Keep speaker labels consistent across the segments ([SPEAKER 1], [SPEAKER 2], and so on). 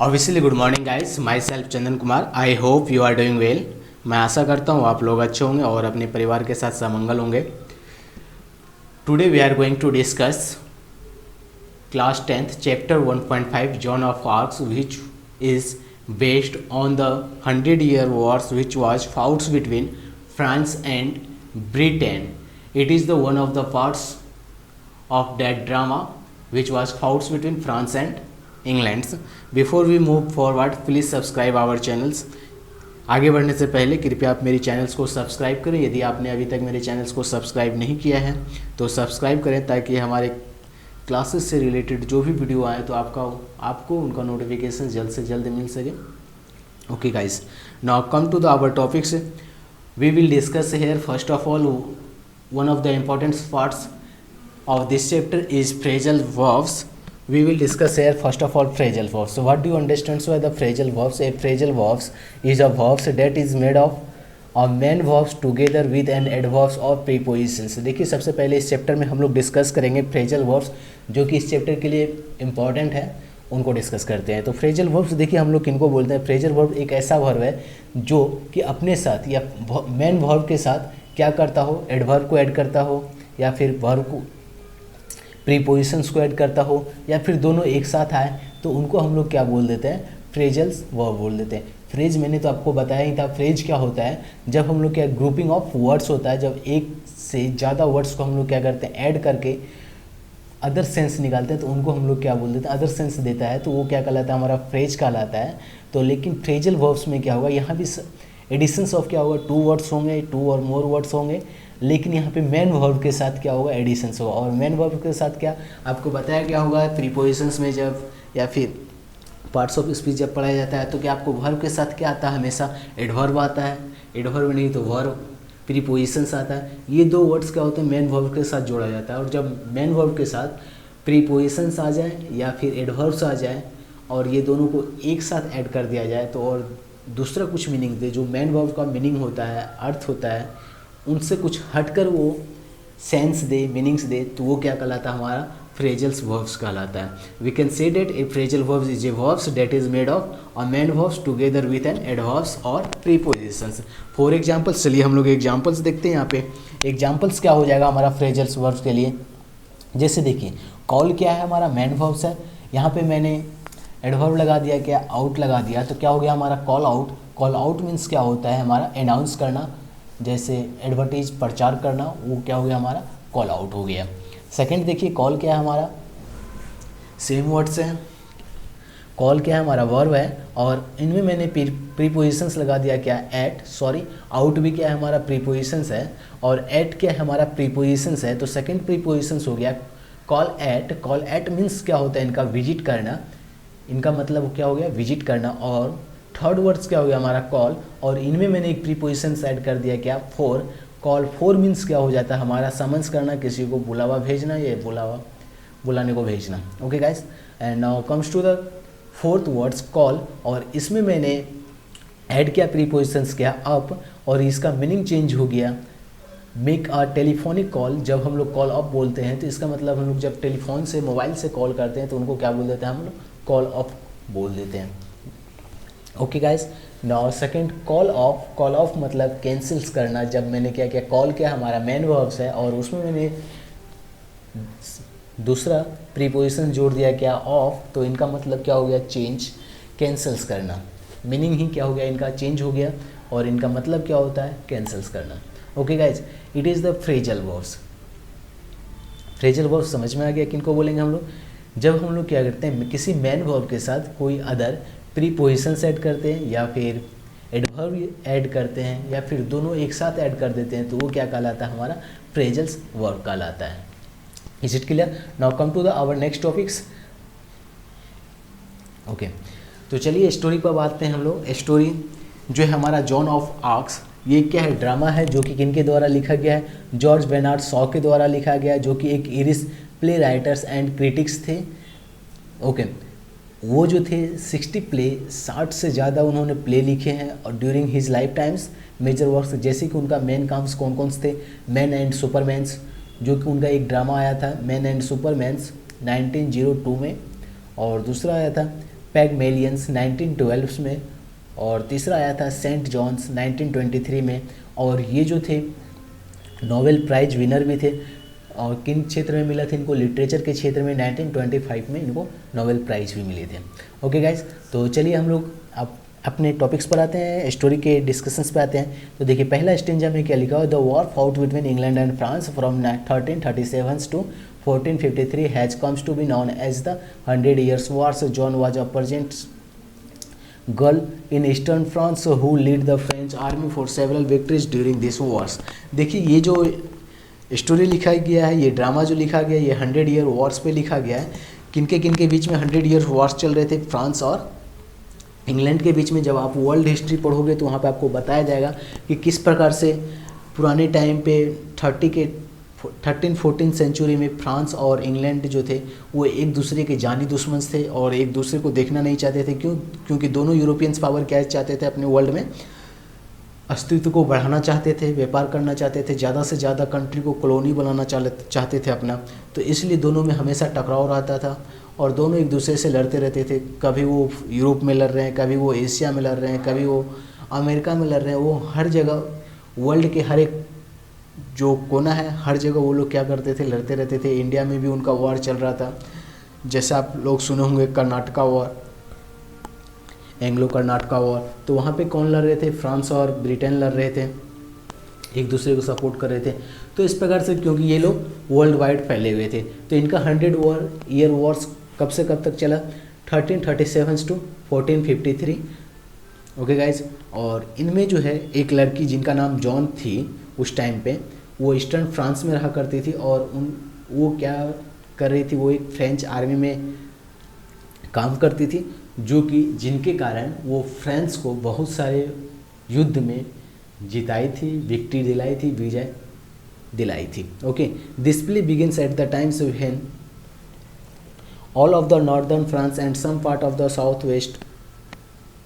[SPEAKER 1] Obviously good morning guys, myself Chandan Kumar. I hope you are doing well. मैं आशा करता हूँ आप लोग अच्छे होंगे और अपने परिवार के साथ समंगल होंगे। Today we are going to discuss class 10th chapter 1.5 Joan of Arc's which is based on the 100-year wars which was fought between France and Britain. It is the one of the parts of that drama which was fought between France and England. Before we move forward, please subscribe our channels. आगे बढ़ने से पहले कृपया आप मेरी channels को subscribe करें। यदि आपने अभी तक मेरे चैनल्स को सब्सक्राइब नहीं किया है तो सब्सक्राइब करें ताकि हमारे क्लासेस से रिलेटेड जो भी वीडियो आए तो आपको उनका नोटिफिकेशन जल्द से जल्द मिल सके। Okay guys, now come to the our topics. We will discuss here first of all one of the important parts of this chapter is phrasal verbs. We will discuss here first of all phrasal verbs. So what do you understand by the phrasal verbs? A phrasal verbs is a verbs that is made of main verbs together with an adverbs or prepositions. देखिए सबसे पहले इस chapter में हम लोग discuss करेंगे phrasal verbs जो कि इस चैप्टर के लिए इम्पॉर्टेंट है, उनको डिस्कस करते हैं। तो फ्रेजल वर्ब्स देखिए हम लोग किनको बोलते हैं। फ्रेजल वर्ब एक ऐसा वर्ब है जो कि अपने साथ या मेन वर्ब के साथ क्या करता हो, एडवर्ब को ऐड करता हो या फिर वर्ब को प्रीपोजिशंस को ऐड करता हो या फिर दोनों एक साथ आए तो उनको हम लोग क्या बोल देते हैं, फ्रेजल्स वर्ब बोल देते हैं। फ्रेज मैंने तो आपको बताया ही था। फ्रेज क्या होता है, जब हम लोग क्या ग्रुपिंग ऑफ वर्ड्स होता है, जब एक से ज़्यादा वर्ड्स को हम लोग क्या करते हैं ऐड करके अदर सेंस निकालते हैं तो उनको हम लोग क्या बोल देते हैं, अदर सेंस देता है तो वो क्या कहलाता है, हमारा फ्रेज कहलाता है। तो लेकिन फ्रेजल वर्ब्स में क्या होगा, यहाँ भी एडिशंस ऑफ क्या होगा, 2 वर्ड्स होंगे, 2 और मोर वर्ड्स होंगे, लेकिन यहाँ पे मेन वर्ब के साथ क्या होगा, एडिशंस होगा। और मेन वर्ब के साथ क्या आपको बताया क्या होगा, प्रीपोजिशंस में जब या फिर पार्ट्स ऑफ स्पीच जब पढ़ाया जाता है तो क्या आपको वर्ब के साथ क्या आता है, हमेशा एडवर्ब आता है। एडवर्ब नहीं तो वर्ब, प्रीपोजिशंस आता है। ये 2 वर्ड्स क्या होते हैं, मेन वर्ब के साथ जोड़ा जाता है। और जब मेन वर्ब के साथ प्रीपोजिशंस आ जाए या फिर एडवर्ब्स आ जाए और ये दोनों को एक साथ ऐड कर दिया जाए तो और दूसरा कुछ मीनिंग दे, जो मेन वर्ब का मीनिंग होता है, अर्थ होता है, उनसे कुछ हटकर वो सेंस दे, मीनिंग्स दे, तो वो क्या कहलाता है, हमारा फ्रेजल्स वर्ब्स कहलाता है। We can say that a phrasal verbs is a verbs that is made of a main verbs together with an adverbs और प्रीपोजिशंस। फॉर एग्जांपल्स, चलिए हम लोग एग्जांपल्स देखते हैं। यहाँ पे एग्जांपल्स क्या हो जाएगा हमारा फ्रेजल्स वर्ब्स के लिए। जैसे देखिए कॉल क्या है, हमारा मेन वर्ब्स है। यहाँ पे मैंने एडवर्ब लगा दिया, क्या आउट लगा दिया, तो क्या हो गया हमारा call out. Call out means क्या होता है, हमारा अनाउंस करना, जैसे एडवर्टीज प्रचार करना, वो क्या हो गया हमारा कॉल आउट हो गया। सेकंड देखिए कॉल क्या है हमारा, सेम वर्ड से है। कॉल क्या है हमारा वर्ब है और इनमें मैंने प्रीपोजिशंस लगा दिया, क्या एट, सॉरी आउट भी क्या है हमारा प्रीपोजिशंस है और एट क्या है हमारा प्रीपोजिशंस है। तो सेकंड प्रीपोजिशंस हो गया call at. Call at means क्या होता है, इनका विजिट करना, इनका मतलब क्या हो गया विजिट करना। और थर्ड वर्ड्स क्या हो गया हमारा कॉल और इनमें मैंने एक प्रीपोजिशंस ऐड कर दिया, क्या फॉर। कॉल फॉर मीन्स क्या हो जाता है हमारा समन्स करना, किसी को बुलावा भेजना या बुलाने को भेजना। Okay guys, and now comes to the fourth words call और इसमें मैंने ऐड किया प्रीपोजिशंस क्या अप और इसका मीनिंग चेंज हो गया मेक अ टेलीफोनिक कॉल। जब हम लोग कॉल अप बोलते हैं तो इसका मतलब हम लोग जब टेलीफोन से मोबाइल से कॉल करते हैं तो उनको क्या बोल देते हैं, हम लोग कॉल ऑफ बोल देते हैं। Okay guys, now second call of. Call of मतलब कैंसिल्स करना। जब मैंने क्या किया, कॉल क्या हमारा मेन वर्ब्स है और उसमें मैंने दूसरा प्रीपोजिशन जोड़ दिया क्या ऑफ, तो इनका मतलब क्या हो गया चेंज, कैंसिल्स करना। मीनिंग ही क्या हो गया इनका चेंज हो गया और इनका मतलब क्या होता है कैंसिल्स करना। Okay guys, it is the phrasal verbs. Phrasal verbs समझ में आ गया किनको बोलेंगे हम लोग, जब हम लोग क्या करते हैं किसी मेन वर्ब के साथ कोई अदर प्रीपोजिशंस ऐड करते हैं या फिर एडवर्ब ऐड करते हैं या फिर दोनों एक साथ ऐड कर देते हैं तो वो क्या कहलाता है, हमारा फ्रेजल्स वर्ब कहलाता है। Is it clear? Now come to the our next topics. Okay, तो चलिए स्टोरी पर बात करते हैं हम लोग। स्टोरी जो है हमारा जॉन ऑफ आर्क्स, ये क्या है, ड्रामा है जो कि किनके द्वारा लिखा गया है, जॉर्ज बेनार्ड शॉ के द्वारा लिखा गया, जो कि एक Irish play writers and critics थे। ओके, वो जो थे 60 से ज़्यादा उन्होंने प्ले लिखे हैं और during his life times major works, जैसे कि उनका मेन काम्स कौन कौन से थे, मैन एंड सुपरमैन्स, जो कि उनका एक ड्रामा आया था मैन एंड सुपरमैन्स 1902 में, और दूसरा आया था पैगमेलियंस 1912 में, और तीसरा आया था सेंट जॉन्स 1923 में। और ये जो थे नोबेल प्राइज विनर भी थे। और किन क्षेत्र में मिला था इनको? लिटरेचर के क्षेत्र में 1925 में इनको नोबेल प्राइज भी मिले थे। ओके गाइज, तो चलिए हम लोग अब अपने टॉपिक्स पर आते हैं, स्टोरी के डिस्कशंस पे आते हैं। तो देखिए पहला स्टेंजा में क्या लिखा हुआ, the war fought between England and France from 1337 to 1453 has comes to be known as the 100 Years' Wars. Joan was a peasant girl in eastern France who lead the French army for several victories during this wars. देखिए ये जो story लिखा गया है, ये drama जो लिखा गया है, ये 100 Year Wars पे लिखा गया है। किनके बीच में 100 Year Wars चल रहे थे? फ्रांस और इंग्लैंड के बीच में। जब आप वर्ल्ड हिस्ट्री पढ़ोगे तो वहाँ पे आपको बताया जाएगा कि किस प्रकार से पुराने टाइम पे 13-14 सेंचुरी में फ्रांस और इंग्लैंड जो थे वो एक दूसरे के जानी दुश्मन थे और एक दूसरे को देखना नहीं चाहते थे। क्योंकि दोनों यूरोपियंस पावर क्या चाहते थे? अपने वर्ल्ड में अस्तित्व को बढ़ाना चाहते थे, व्यापार करना चाहते थे, ज़्यादा से ज़्यादा कंट्री को कॉलोनी बनाना चाहते थे अपना। तो इसलिए दोनों में हमेशा टकराव रहता था और दोनों एक दूसरे से लड़ते रहते थे। कभी वो यूरोप में लड़ रहे हैं, कभी वो एशिया में लड़ रहे हैं, कभी वो अमेरिका में लड़ रहे हैं। वो हर जगह वर्ल्ड के हर एक जो कोना है हर जगह वो लोग क्या करते थे? लड़ते रहते थे। इंडिया में भी उनका वॉर चल रहा था, जैसे आप लोग सुने होंगे Karnataka war, Anglo Karnataka war. तो वहाँ पे कौन लड़ रहे थे? फ्रांस और ब्रिटेन लड़ रहे थे, एक दूसरे को सपोर्ट कर रहे थे। तो इस प्रकार से क्योंकि ये लोग वर्ल्ड वाइड फैले हुए थे तो इनका 100 Year Wars कब से कब तक चला? 1337 टू 1453। ओके गाइज, और इनमें जो है एक लड़की जिनका नाम जॉन थी, उस टाइम पे वो ईस्टर्न फ्रांस में रहा करती थी और वो क्या कर रही थी? वो एक फ्रेंच आर्मी में काम करती थी, जो कि जिनके कारण वो फ्रांस को बहुत सारे युद्ध में जिताई थी, विक्ट्री दिलाई थी, विजय दिलाई थी। Okay, this play begins at the times when all of the northern France and some part of the southwest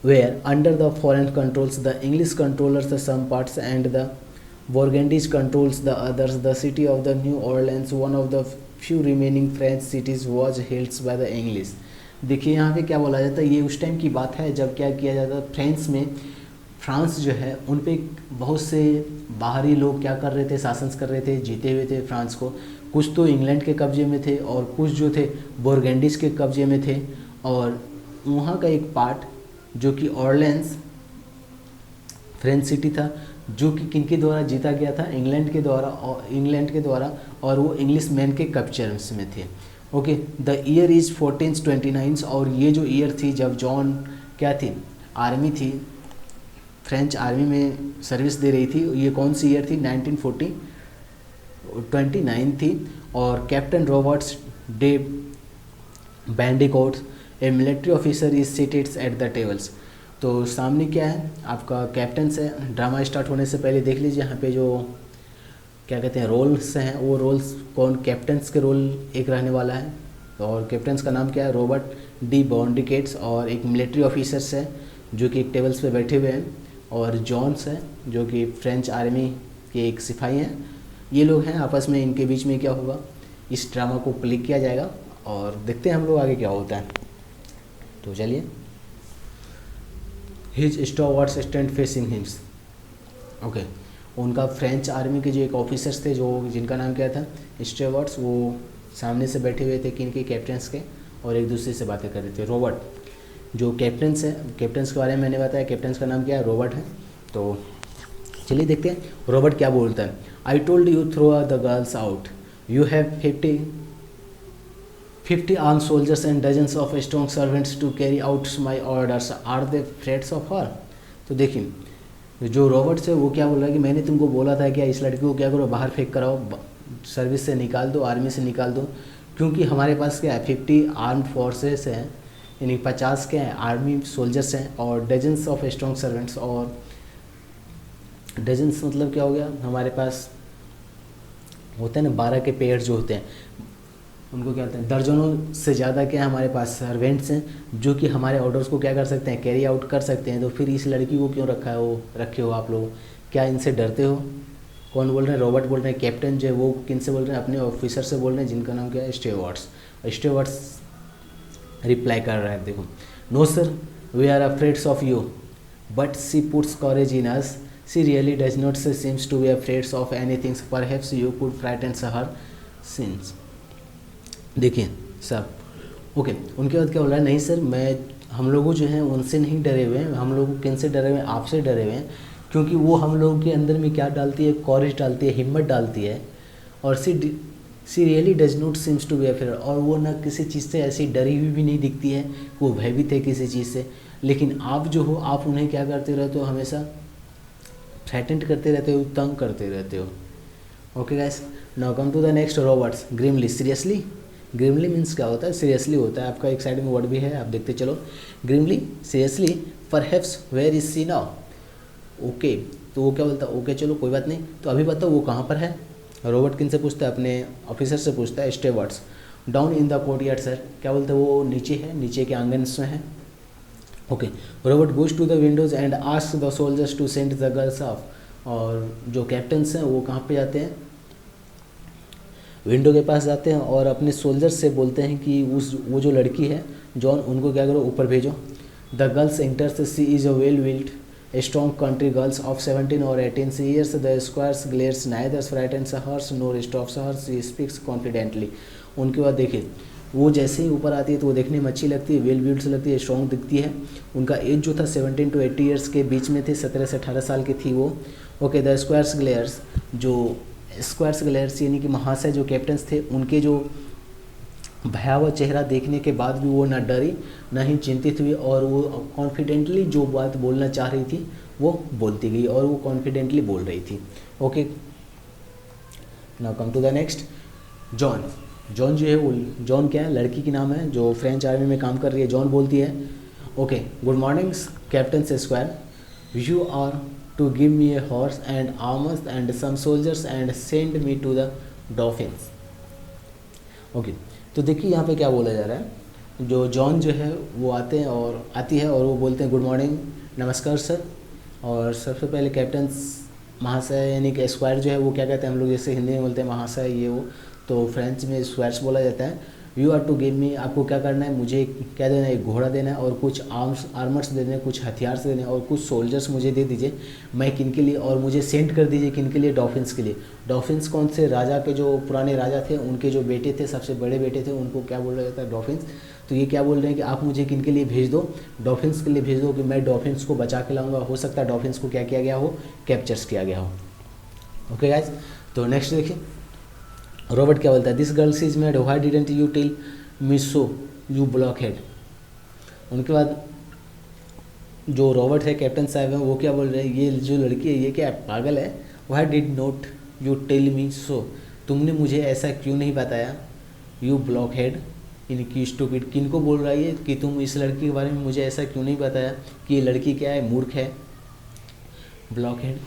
[SPEAKER 1] were under the foreign controls. The English controllers the some parts and the Burgundies controls the others. The city of the New Orleans, one of the few remaining French cities, was held by the English. देखिए यहाँ पे क्या बोला जाता है, ये उस time की बात है जब क्या किया जाता फ्रांस में, फ्रांस जो है उन पे बहुत से बाहरी लोग क्या कर रहे थे? शासन कर रहे थे, जीते हुए थे फ्रांस को। कुछ तो इंग्लैंड के कब्जे में थे और कुछ जो थे बुर्गंडीज के कब्जे में थे। और वहाँ का एक पार्ट जो कि ऑर्लेंस फ्रेंच सिटी था, जो कि किनके द्वारा जीता गया था? इंग्लैंड के द्वारा, और वो इंग्लिश मैन के कब्जे में थे। Okay, the year is 1429। और ये जो ईयर थी जब जॉन क्या थी? आर्मी थी, फ्रेंच आर्मी में सर्विस दे रही थी। ये कौन सी ईयर थी? 1929 थी। और captain Roberts de Baudricourt a military officer is seated at the tables. तो सामने क्या है? आपका कैप्टन से ड्रामा स्टार्ट होने से पहले देख लीजिए यहाँ पे जो क्या कहते हैं रोल्स हैं, वो रोल्स कौन? कैप्टन्स के रोल एक रहने वाला है और कैप्टन्स का नाम क्या है? Robert de Baudricourts. और एक मिलिट्री ऑफिसर्स है जो कि टेबल्स पे बैठे हुए हैं, और जॉन्स है जो कि फ्रेंच आर्मी के एक सिपाही हैं। ये लोग हैं आपस में, इनके बीच में क्या होगा? इस ड्रामा को प्ले किया जाएगा और देखते हैं हम लोग आगे क्या होता है। तो चलिए, his stewards stand facing hims. Okay, उनका फ्रेंच आर्मी के जो एक ऑफिसर्स थे जो जिनका नाम क्या था? स्टॉवर्ड्स, वो सामने से बैठे हुए थे किनके? कैप्टन्स के, और एक दूसरे से बातें कर रहे थे। रॉबर्ट जो कैप्टन्स है, कैप्टन्स के बारे में मैंने बताया, कैप्टन्स का नाम क्या है? रॉबर्ट है। तो चलिए देखते हैं रॉबर्ट क्या बोलता है। I told you throw the girls out, you have 50 arm soldiers and dozens of strong servants to carry out my orders, are they threats of her. तो देखिए जो रॉबर्ट्स है वो क्या बोल रहा है कि मैंने तुमको बोला था कि इस लड़की को क्या करो? बाहर फेंक कर आओ, सर्विस से निकाल दो, आर्मी से निकाल दो, क्योंकि हमारे पास क्या है? 50 आर्म फोर्सेस हैं, यानी 50 के हैं आर्मी सोल्जर्स हैं, और डजन्स ऑफ स्ट्रॉन्ग सर्वेंट्स। और डजन्स मतलब क्या हो गया? हमारे पास होते हैं ना 12 के पेयर जो होते हैं, उनको क्या होते हैं? दर्जनों से ज़्यादा क्या है हमारे पास सर्वेंट्स हैं जो कि हमारे ऑर्डर्स को क्या कर सकते हैं? कैरी आउट कर सकते हैं। तो फिर इस लड़की को क्यों रखे हो आप लोग? क्या इनसे डरते हो? कौन बोल रहे हैं? रॉबर्ट बोल रहे हैं। कैप्टन जो है वो किन से बोल रहे हैं? अपने ऑफिसर से बोल रहे हैं जिनका नाम क्या है? स्टूवर्ट्स। स्टूवर्ट्स रिप्लाई कर रहा है, देखो no sir, we are afraids of you, but she puts courage in us, she really does not seems to be afraids of anything, perhaps you could frightens her since. देखिए सर, ओके, उनके बाद क्या बोल रहा है, नहीं sir हम लोग जो हैं उनसे नहीं डरे हुए हैं, हम लोग किन से डरे हुए हैं, आपसे डरे हुए हैं, क्योंकि वो हम लोगों के अंदर में क्या डालती है, कॉरेज डालती है, हिम्मत डालती है, और she really does not seems to be afraid, और वो ना किसी चीज़ से ऐसी डरी हुई भी नहीं दिखती है, वो भयभीत है किसी चीज़ से। लेकिन आप जो हो, आप उन्हें क्या करते रहते हो, हमेशा थ्रेटेंड करते रहते हो, तंग करते रहते हो। Okay guys, now come to the next, Roberts grimly. Seriously, grimly means क्या होता है, सीरियसली होता है, आपका एक साइड में वर्ड भी है, आप देखते चलो। Grimly, seriously, perhaps where is she now. Okay, तो वो क्या बोलता है, ओके चलो कोई बात नहीं, तो अभी बताओ वो कहाँ पर है। रॉबर्ट किन से पूछता है, अपने ऑफिसर से पूछता है, stewards. Down in the courtyard sir, क्या बोलते हैं, वो नीचे है, नीचे के आंगन में है। Okay, Robert goes to the windows and ask the soldiers to send the girls off, और जो कैप्टन्स हैं वो कहाँ पे जाते हैं, विंडो के पास जाते हैं और अपने सोल्जर्स से बोलते हैं कि वो जो लड़की है जॉन, उनको क्या करो, ऊपर भेजो। The girls enters, she is a well built a strong country girls of 17 or 18 years. The squares glares neither frightens her nor stops her. She speaks confidently. उनके बाद देखिए, वो जैसे ही ऊपर आती है तो वो देखने में अच्छी लगती है, वेल बिल्ड से लगती है, स्ट्रॉन्ग दिखती है। उनका एज जो था 17 to 80 ईयर्स के बीच में थे, 17 से 18 साल की थी वो। ओके, द स्क्वायर्स ग्लेयर्स, जो स्क्वायर्स ग्लेयर्स यानी कि महाशय जो कैप्टन्स थे, उनके जो भयावह चेहरा देखने के बाद भी वो ना डरी ना ही चिंतित हुई, और वो कॉन्फिडेंटली जो बात बोलना चाह रही थी वो बोलती गई, और वो कॉन्फिडेंटली बोल रही थी। Okay, now come to the next, Joan. Joan जो है वो, जॉन क्या है, लड़की की नाम है जो फ्रेंच आर्मी में काम कर रही है। जॉन बोलती है, okay, good morning captain squire, you are to give me a horse and armours and some soldiers and send me to the dolphins. Okay, तो देखिए यहाँ पे क्या बोला जा रहा है, जो जॉन जो है वो आते हैं और आती है और वो बोलते हैं गुड मॉर्निंग, नमस्कार सर। और सबसे पहले कैप्टन महाशय यानी कि स्क्वायर जो है वो क्या कहते हैं, हम लोग जैसे हिंदी में बोलते हैं महाशय ये वो, तो फ्रेंच में स्क्वायर्स बोला जाता है। You are to give me, आपको क्या करना है, मुझे क्या देना है, एक घोड़ा देना है और कुछ आर्मर्स देने हैं, कुछ हथियार देने हैं और कुछ सोल्जर्स मुझे दे दीजिए। मैं किन के लिए, और मुझे सेंड कर दीजिए किन के लिए, डॉल्फिन्स के लिए। डॉल्फिन्स कौन से, राजा के जो पुराने राजा थे उनके जो बेटे थे, सबसे बड़े बेटे थे, उनको क्या बोला जाता है, डॉल्फिन्स। तो ये क्या बोल रहे हैं कि आप मुझे किन के लिए भेज दो, डॉल्फिन्स के लिए भेज दो, कि मैं डॉल्फिन्स को बचा के लाऊंगा। हो सकता है डॉल्फिन्स को क्या किया गया हो, कैप्चर्स किया गया हो। ओके गाइज, तो नेक्स्ट देखिए, रॉबर्ट क्या बोलता है, this girls is mad, why didn't you tell me so you blockhead. उनके बाद जो रॉबर्ट है, कैप्टन साहब हैं, वो क्या बोल रहे हैं, ये जो लड़की है ये क्या पागल है, why did not you tell me so, तुमने मुझे ऐसा क्यों नहीं बताया, यू ब्लॉक हेड, इनकी स्टूपिड, किन को बोल रहा है ये, कि तुम इस लड़की के बारे में मुझे ऐसा क्यों नहीं बताया कि ये लड़की क्या है, मूर्ख है, ब्लॉक हेड।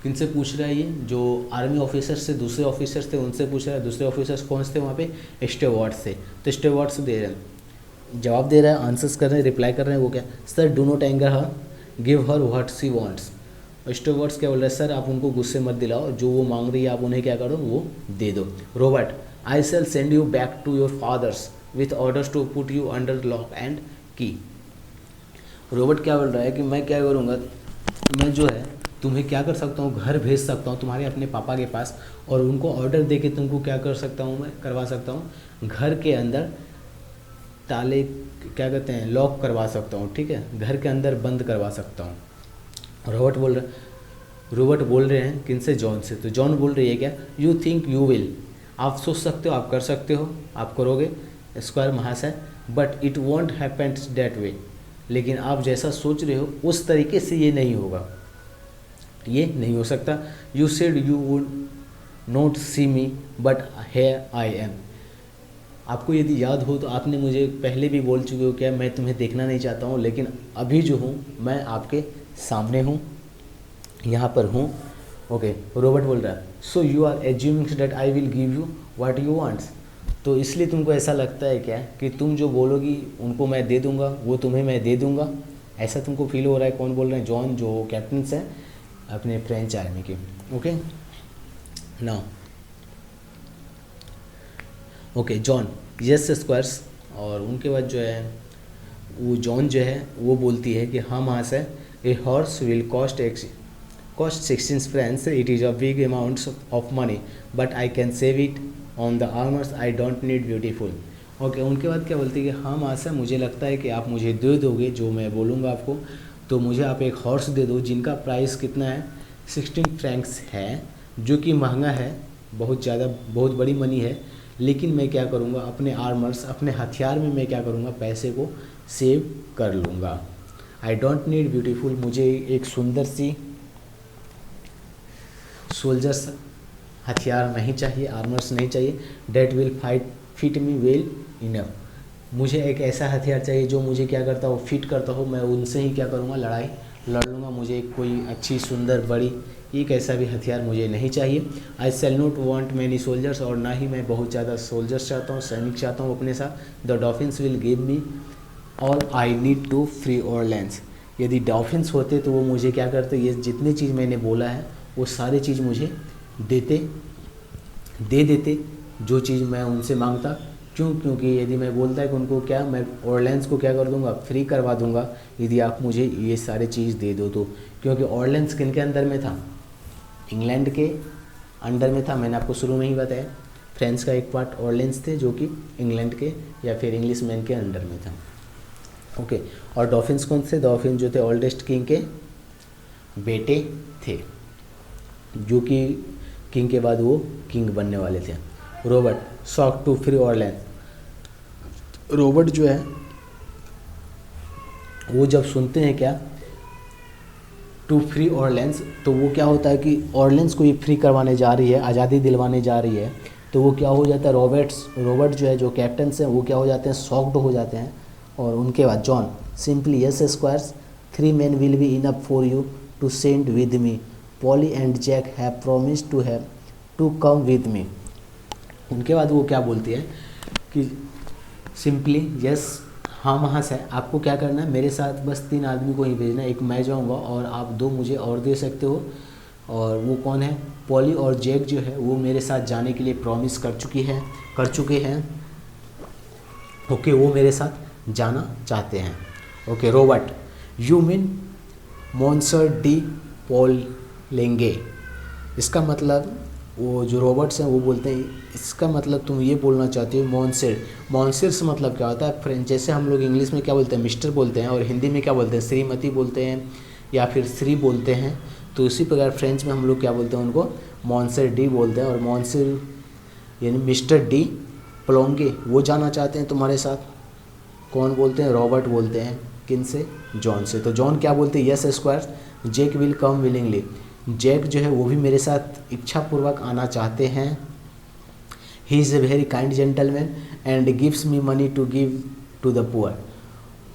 [SPEAKER 1] किन से पूछ रहा है ये, जो आर्मी ऑफिसर्स से, दूसरे ऑफिसर्स थे उनसे पूछ रहा है। दूसरे ऑफिसर्स कौन से थे वहाँ पे, स्टेवर्ड्स थे। तो स्टेवर्ड्स दे रहे हैं, जवाब दे रहा है, आंसर्स कर रहे हैं, रिप्लाई कर रहे हैं। वो क्या, sir do not anger her, give her what she wants. Stewards क्या बोल रहे हैं, सर आप उनको गुस्से मत दिलाओ, जो वो मांग रही है आप उन्हें क्या करो, वो दे दो। Robert, I shall send you back to your fathers with orders to put you under lock and key. Robert क्या बोल रहा है कि मैं क्या करूँगा, मैं जो है तुम्हें क्या कर सकता हूँ, घर भेज सकता हूँ तुम्हारे अपने पापा के पास, और उनको ऑर्डर दे के तुमको क्या कर सकता हूँ, मैं करवा सकता हूँ, घर के अंदर ताले क्या कहते हैं, लॉक करवा सकता हूँ, ठीक है, घर के अंदर बंद करवा सकता हूँ। रॉबर्ट बोल रहे हैं किन से, जॉन से। तो जॉन बोल रही है क्या, यू थिंक यू विल, आप सोच सकते हो, आप कर सकते हो, आप करोगे स्क्वायर महाशय, but it won't happen that way, लेकिन आप जैसा सोच रहे हो उस तरीके से ये नहीं होगा, ये नहीं हो सकता। You said you would not see me but here I am, आपको यदि याद हो तो आपने मुझे पहले भी बोल चुके हो क्या, मैं तुम्हें देखना नहीं चाहता हूँ, लेकिन अभी जो हूँ मैं आपके सामने हूँ, यहाँ पर हूँ। ओके, रॉबर्ट बोल रहा है, so you are assuming that I will give you what you wants, तो इसलिए तुमको ऐसा लगता है क्या कि तुम जो बोलोगी उनको मैं दे दूँगा, वो तुम्हें मैं दे दूँगा, ऐसा तुमको फील हो रहा है। कौन बोल रहे हैं, जॉन, जो कैप्टन्स हैं अपने फ्रेंच आर्मी के। Okay, now okay, John, yes squares, और उनके बाद जो है वो जॉन जो है वो बोलती है कि हाँ महाशय, a horse will cost 16 friends, it is a big amounts of money but I can save it on the armours, I don't need beautiful. Okay, उनके बाद क्या बोलती है कि हाँ महाशय, मुझे लगता है कि आप मुझे दे दोगे जो मैं बोलूँगा आपको, तो मुझे आप एक हॉर्स दे दो जिनका प्राइस कितना है 16 फ्रैंक्स है, जो कि महंगा है, बहुत ज़्यादा, बहुत बड़ी मनी है। लेकिन मैं क्या करूँगा, अपने आर्मर्स, अपने हथियार में मैं क्या करूँगा, पैसे को सेव कर लूँगा। आई डोंट नीड ब्यूटीफुल, मुझे एक सुंदर सी सोल्जर्स हथियार नहीं चाहिए, आर्मर्स नहीं चाहिए। That will fit me well enough, मुझे एक ऐसा हथियार चाहिए जो मुझे क्या करता हो, फिट करता हो, मैं उनसे ही क्या करूँगा, लड़ाई लड़ लूँगा। मुझे कोई अच्छी सुंदर बड़ी एक ऐसा भी हथियार मुझे नहीं चाहिए। I shall not want many soldiers, और ना ही मैं बहुत ज़्यादा सोल्जर्स चाहता हूँ, सैनिक चाहता हूँ अपने साथ। The dolphins will give me all I need to free Orleans, यदि डॉल्फिन्स होते तो वो मुझे क्या करते, ये जितनी चीज़ मैंने बोला है वो सारी चीज़ मुझे दे देते जो चीज़ मैं उनसे मांगता। क्यों? क्योंकि यदि मैं बोलता है कि उनको क्या, मैं ऑरलैंड्स को क्या कर दूंगा, फ्री करवा दूंगा यदि आप मुझे ये सारे चीज़ दे दो तो। क्योंकि ऑरलैंड्स किन के अंदर में था, इंग्लैंड के अंडर में था। मैंने आपको शुरू में ही बताया, फ्रांस का एक पार्ट ऑरलैंड्स थे जो कि इंग्लैंड के या फिर इंग्लिश मैन के अंडर में था। ओके, और डॉल्फिन्स कौन से, डॉल्फिन जो थे ओल्डेस्ट किंग के बेटे थे, जो कि किंग के बाद वो किंग बनने वाले थे। रॉबर्ट शॉक टू फ्री ऑरलैंड, रॉबर्ट जो है वो जब सुनते हैं क्या, टू फ्री ऑरलैंड्स, तो वो क्या होता है कि ऑरलैंड्स को ये फ्री करवाने जा रही है, आज़ादी दिलवाने जा रही है, तो वो क्या हो जाता है, रॉबर्ट जो है, जो कैप्टन हैं, वो क्या हो जाते हैं, शॉक्ड हो जाते हैं। और उनके बाद Joan simply yes squires, 3 men will be enough for you to send with me, Polly and Jack have promised to come with me. उनके बाद वो क्या बोलती है कि सिंपली यस, हाँ महाशय, आपको क्या करना है, मेरे साथ बस 3 आदमी को ही भेजना है, एक मैं जाऊँगा और आप 2 मुझे और दे सकते हो। और वो कौन है, पॉली और जैक जो है वो मेरे साथ जाने के लिए प्रॉमिस कर चुके हैं। ओके, वो मेरे साथ जाना चाहते हैं। Okay, Robert, you mean monster D Paul लेंगे, इसका मतलब वो जो रॉबर्ट्स हैं वो बोलते हैं, इसका मतलब तुम ये बोलना चाहते हो मॉन्सिर से मतलब क्या होता है, फ्रेंच, जैसे हम लोग इंग्लिश में क्या बोलते हैं, मिस्टर बोलते हैं, और हिंदी में क्या बोलते हैं, श्रीमती बोलते हैं या फिर श्री बोलते हैं, तो इसी प्रकार फ्रेंच में हम लोग क्या बोलते हैं, उनको मॉन्सर डी बोलते हैं। और मॉन्सिर यानी मिस्टर डी प्लोंगे वो जाना चाहते हैं तुम्हारे साथ। कौन बोलते हैं, रॉबर्ट बोलते हैं, किन से, जॉन से। तो जॉन क्या बोलते हैं, yes squire, Jack will come willingly, Jack जो है वो भी मेरे साथ इच्छापूर्वक आना चाहते हैं। He is a very kind gentleman and gives me money to give to the poor.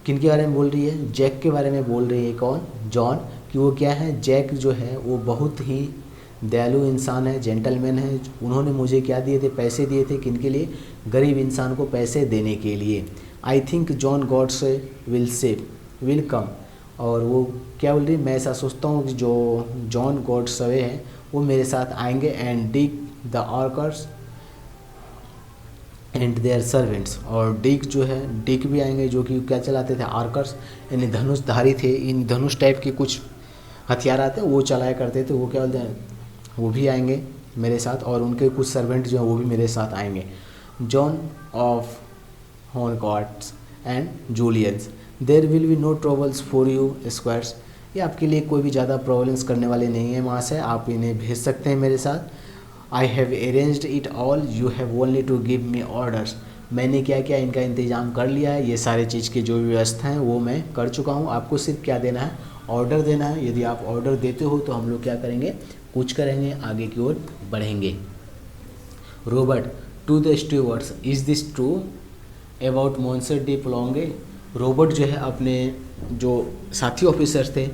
[SPEAKER 1] किन के बारे में बोल रही है, जैक के बारे में बोल रही है, कौन, जॉन, कि वो क्या है, जैक जो है वो बहुत ही दयालु इंसान है, जेंटलमैन है। उन्होंने मुझे क्या दिए थे, पैसे दिए थे, किन के लिए, गरीब इंसान को पैसे देने के लिए। I think Joan gods will come, और वो क्या बोल रही है, मैं ऐसा सोचता हूँ कि जो जॉन गॉड्सवे हैं वो मेरे साथ आएंगे, and Dick the archers and their servants, और डिक जो है, डिक भी आएंगे जो कि क्या चलाते थे, आर्कर्स यानी धनुषधारी थे, इन धनुष टाइप के कुछ हथियार आते हैं वो चलाया करते थे, वो क्या बोलते हैं, वो भी आएंगे मेरे साथ, और उनके कुछ सर्वेंट जो हैं वो भी मेरे साथ आएंगे। John of Honecourts and Julians, there will be no troubles for you squires, ये आपके लिए कोई भी ज़्यादा प्रॉब्लम्स करने वाले नहीं है महाशय, आप इन्हें भेज सकते हैं मेरे साथ। I have arranged it all, you have only to give me orders, मैंने क्या किया, इनका इंतज़ाम कर लिया है, ये सारे चीज़ की जो व्यवस्था है वो मैं कर चुका हूँ, आपको सिर्फ क्या देना है, ऑर्डर देना है। यदि आप ऑर्डर देते हो तो हम लोग क्या करेंगे, कुछ करेंगे, आगे की ओर बढ़ेंगे। Robert to the stewards, is this true about monsieur de Poulengy, Robert जो है अपने जो साथी ऑफिसर्स थे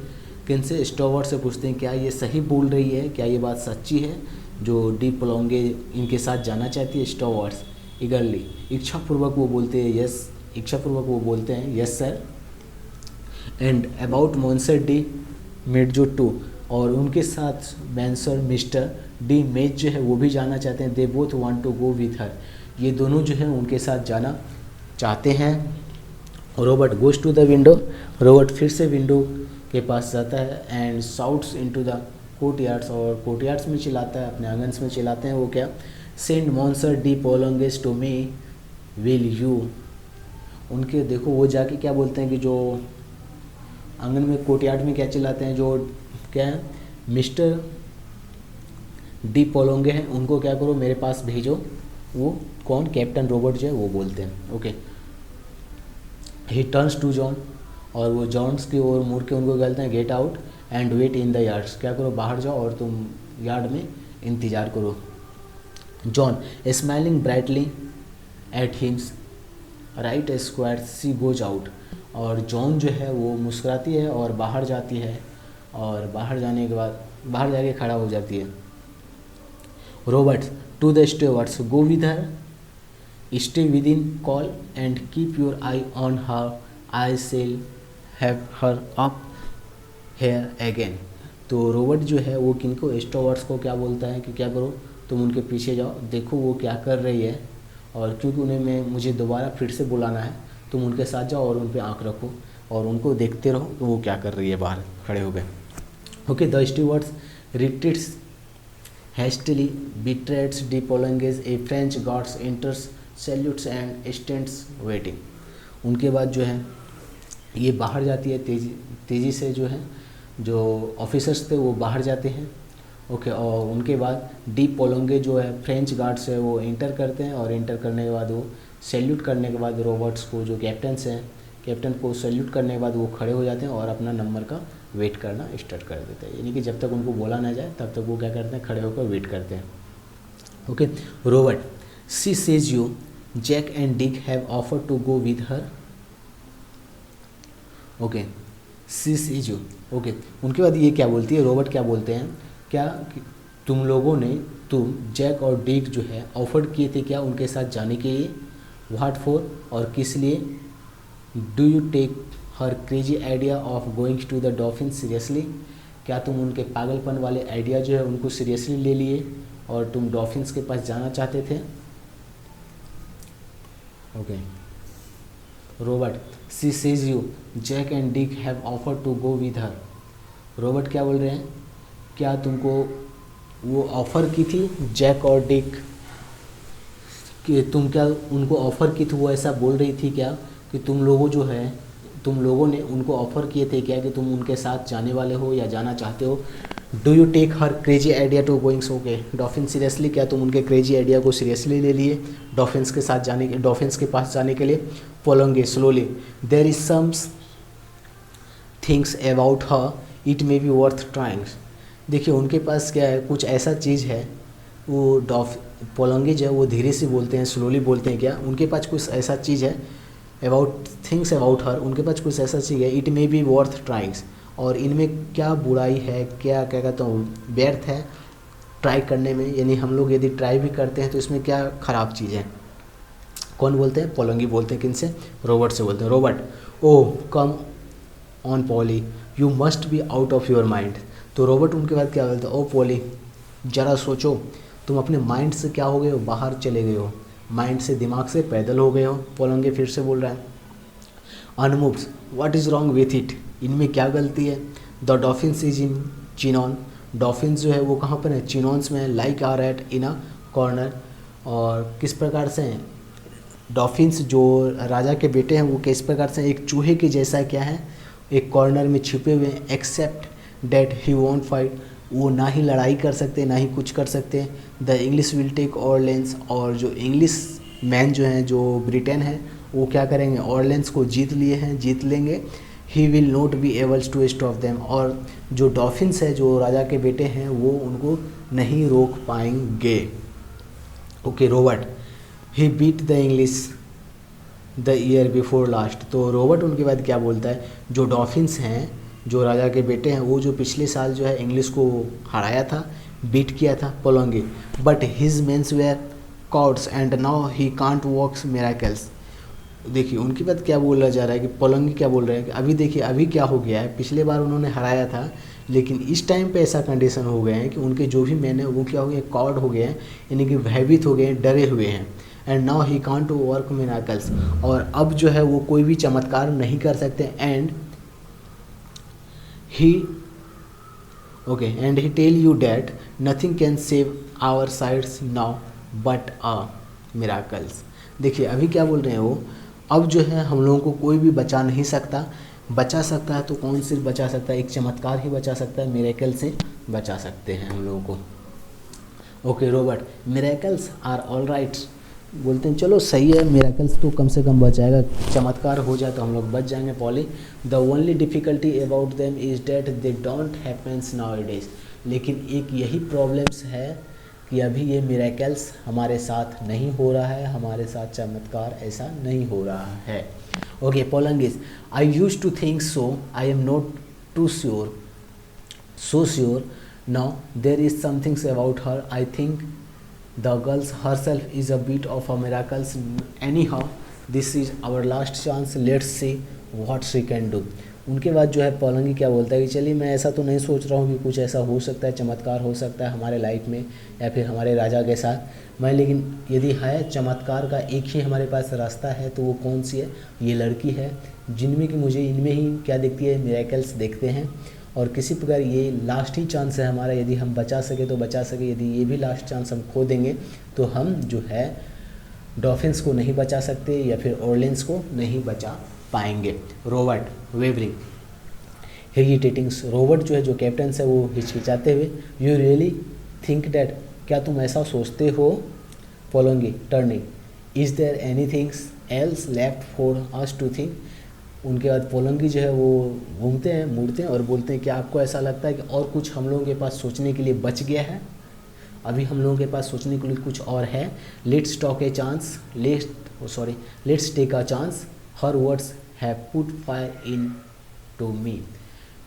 [SPEAKER 1] किन से, स्टोवर्ड से पूछते हैं क्या ये सही बोल रही है, क्या ये बात सच्ची है, जो डी प्लोंगे इनके साथ जाना चाहती है। स्टोवर्ड्स ईगरली, इच्छापूर्वक वो बोलते हैं यस, इच्छापूर्वक वो बोलते हैं yes sir. And about monsieur D made जो टू, और उनके साथ मैंसर मिस्टर डी मेज जो है वो भी जाना चाहते हैं। They both want to go with her, ये दोनों जो है उनके साथ जाना चाहते हैं। Robot goes to the window, robot फिर से विंडो के पास जाता है and shouts into the courtyards, और कोर्टयार्ड्स में चिल्लाता है, अपने आंगन में चिल्लाते हैं वो क्या, send monsieur de Poulengys to me will you. उनके देखो वो जाके क्या बोलते हैं कि जो आंगन में कोर्टयार्ड में क्या चिल्लाते हैं, जो क्या है मिस्टर डी पोलोंगे हैं, उनको क्या करो मेरे पास भेजो। वो कौन, कैप्टन रोबोट जो है वो बोलते हैं। Okay, he turns to Joan, और वो जॉन्स की ओर मुड़ के उनको कहते हैं get out and wait in the yards, क्या करो बाहर जाओ और तुम यार्ड में इंतज़ार करो। John smiling brightly at hims right squire she goes out, और जॉन जो है वो मुस्कुराती है और बाहर जाती है, और बाहर जाने के बाद बाहर जाके खड़ा हो जाती है। Roberts to the stewards go with her, stay within call and keep your eye on her, I shall have her up here again. तो रोबोट जो है वो किनको, स्टेवर्ड्स को क्या बोलता है कि क्या करो तुम उनके पीछे जाओ, देखो वो क्या कर रही है, और क्योंकि उन्हें मुझे दोबारा फिर से बुलाना है, तुम उनके साथ जाओ और उन पर आँख रखो और उनको देखते रहो कि वो क्या कर रही है बाहर खड़े हो गए। Okay, the stewards retreats hastily betrays de Polanges, a French guards enters, salutes and stands waiting। उनके बाद जो है ये बाहर जाती है तेज़ी से, जो है जो ऑफिसर्स थे वो बाहर जाते हैं। ओके, और उनके बाद डी पोलोंगे जो है फ्रेंच गार्ड्स है वो इंटर करते हैं, और इंटर करने के बाद वो सैल्यूट करने के बाद रोबोट्स को, जो कैप्टन्स हैं, कैप्टन को सैल्यूट करने के बाद वो खड़े हो जाते हैं और अपना नंबर का वेट करना स्टार्ट कर देते हैं, यानी कि जब तक उनको बोला ना जाए तब तक वो क्या करते हैं, खड़े होकर वेट करते हैं। Okay, robot she says you Jack and Dick have offer to go with her. Okay, she says you. Okay, उनके बाद ये क्या बोलती है, रोबोट क्या बोलते हैं, क्या तुम लोगों ने, तुम जैक और डिक जो है ऑफर किए थे क्या उनके साथ जाने के लिए, व्हाट फॉर, और किस लिए, do you take her crazy idea of going to the dolphin seriously, क्या तुम उनके पागलपन वाले आइडिया जो है उनको सीरियसली ले लिए और तुम डॉल्फिन्स के पास जाना चाहते थे। Okay, robot she says you Jack and Dick have offer to go with her. Robot क्या बोल रहे हैं, क्या तुमको वो ऑफ़र की थी जैक और डिक, कि तुम क्या उनको ऑफ़र की थी, वो ऐसा बोल रही थी क्या कि तुम लोगों ने उनको ऑफ़र किए थे क्या कि तुम उनके साथ जाने वाले हो या जाना चाहते हो। Do you take her crazy idea to goings, okay dolphin seriously, क्या तुम उनके क्रेजी आइडिया को सीरियसली ले लिए डॉल्फिन्स के साथ जाने के, डॉल्फिन्स के पास जाने के लिए। Poulengy slowly there is some things about her it may be worth trying. देखिए उनके पास क्या है, कुछ ऐसा चीज़ है, वो पोलोंगे जो है वो धीरे से बोलते हैं, स्लोली बोलते हैं, क्या उनके पास कुछ ऐसा चीज़ है, अबाउट थिंग्स अबाउट हर, उनके पास कुछ ऐसा चीज़ है, इट मे बी वर्थ ट्राइंग्स, और इनमें क्या बुराई है, क्या क्या कहता हूँ व्यर्थ है ट्राई करने में, यानी हम लोग यदि ट्राई भी करते हैं तो इसमें क्या ख़राब चीज़ है। कौन बोलते हैं, पोलोंगी बोलते हैं, किनसे, रोबोट से बोलते हैं। Robot oh come on Polly you must be out of your mind. तो रोबोट उनके बाद क्या बोलते हैं, ओ पॉली ज़रा सोचो, तुम अपने माइंड से क्या हो गए हो, बाहर चले गए हो, माइंड से, दिमाग से पैदल हो गए हो। पोलोंगे फिर से बोल रहा है। Unmoved what is wrong with it, इनमें क्या गलती है। The dolphins is in Chinon, dolphins जो है वो कहाँ पर है, चिनॉन्स में, like a rat in a corner, और किस प्रकार से हैं डॉल्फिन्स जो राजा के बेटे हैं वो किस प्रकार से एक चूहे के जैसा क्या है, एक कॉर्नर में छिपे हुए हैं। Except that he won't fight, वो ना ही लड़ाई कर सकते ना ही कुछ कर सकते। द इंग्लिश विल टेक ऑरलेंस, और जो इंग्लिश मैन जो हैं, जो ब्रिटेन है, वो क्या करेंगे, ऑरलेंस को जीत लिए हैं, जीत लेंगे। He will not be ables to stop them, और जो डॉल्फिन्स है, जो राजा के बेटे हैं, वो उनको नहीं रोक पाएंगे। Okay, robot he beat the English the year before last. तो रोबोट उनके बाद क्या बोलता है, जो डॉल्फिन्स हैं, जो राजा के बेटे हैं, वो जो पिछले साल जो है इंग्लिश को हराया था, बीट किया था Poulengy, but his mens were cods and now he can't works miracles. देखिए उनके बाद क्या बोला जा रहा है कि पोलोंगे क्या बोल रहे हैं कि अभी देखिए अभी क्या हो गया है, पिछले बार उन्होंने हराया था लेकिन इस टाइम पे ऐसा कंडीशन हो गए हैं कि उनके जो भी मैन है वो क्या हो गए, कॉड हो गए हैं, यानी कि भयभीत हो गए हैं, डरे हुए हैं। And now he can't work miracles, और अब जो है वो कोई भी चमत्कार नहीं कर सकते, and he okay and he tell you that nothing can save our sides now but a miracles. देखिए अभी क्या बोल रहे हैं वो, अब जो है हम लोगों को कोई भी बचा नहीं सकता, बचा सकता है तो कौन सिर्फ बचा सकता है, एक चमत्कार ही बचा सकता है, मिरेकल से बचा सकते हैं हम लोगों को। Okay Robert, miracles are all right, बोलते हैं चलो सही है, मिरेकल्स तो कम से कम बचाएगा, चमत्कार हो जाए तो हम लोग बच जाएंगे। Poly, the only difficulty about them is that they don't happens now days, लेकिन एक यही प्रॉब्लम्स है कि अभी ये मिरेकल्स हमारे साथ नहीं हो रहा है, हमारे साथ चमत्कार ऐसा नहीं हो रहा है। Okay Poulengy, I use to think so, I am not too sure, so sure now there is something about her, I think the girl herself is a bit of a miracle, anyhow this is our last chance, let's see what she can do। उनके बाद जो है पोलंगी क्या बोलता है कि चलिए मैं ऐसा तो नहीं सोच रहा हूँ कि कुछ ऐसा हो सकता है, चमत्कार हो सकता है हमारे लाइफ में या फिर हमारे राजा के साथ मैं, लेकिन यदि है चमत्कार का एक ही हमारे पास रास्ता है तो वो कौन सी है, ये लड़की है जिनमें कि मुझे इनमें ही क्या दिखती है, मिरेकल्स देखते हैं, और किसी प्रकार ये लास्ट ही चांस है हमारा, यदि हम बचा सके तो बचा सके, यदि ये भी लास्ट चांस हम खो देंगे तो हम जो है डॉल्फिन्स को नहीं बचा सकते या फिर ऑर्लिन्स को नहीं बचा पाएंगे। रॉबर्ट वेवरिंग हेजिटेटिंग, रॉबर्ट जो है जो कैप्टन है वो हिचकिचाते हुए, यू रियली थिंक डैट, क्या तुम ऐसा सोचते हो। Poulengy turning, is there any things else left for us to think. उनके बाद पोलंगी जो है वो घूमते हैं मुड़ते हैं और बोलते हैं कि आपको ऐसा लगता है कि और कुछ हम लोगों के पास सोचने के लिए बच गया है, अभी हम लोगों के पास सोचने के लिए कुछ और है। Let's talk a chance, let's take a chance, her words have put fire into me.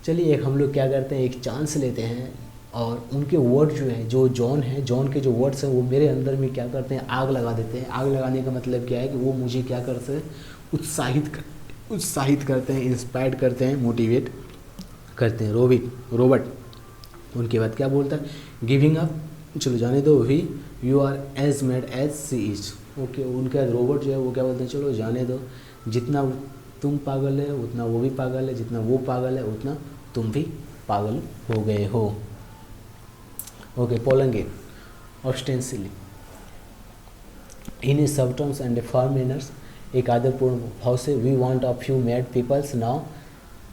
[SPEAKER 1] चलिए एक हम लोग क्या करते हैं, एक चांस लेते हैं और उनके वर्ड जो है, जो जॉन है, जॉन के जो वर्ड्स हैं वो मेरे अंदर में क्या करते हैं, आग लगा देते हैं। आग लगाने का मतलब क्या है कि वो मुझे क्या करते हैं, उत्साहित करते हैं, इंस्पायर्ड करते हैं, मोटिवेट करते हैं। रॉबर्ट उनके बाद क्या बोलता है, गिविंग अप, चलो जाने दो, he you are as mad as she is. Okay उनके बाद रॉबर्ट जो है वो क्या बोलते हैं, चलो जाने दो, जितना तुम पागल है उतना वो भी पागल है, जितना वो पागल है उतना तुम भी पागल हो गए हो। ओके पोलंगी ऑस्टेंसिली इन सब टर्म्स एंड फर्म मैनर्स, एक आदरपूर्ण भाव से, we want a few mad peoples now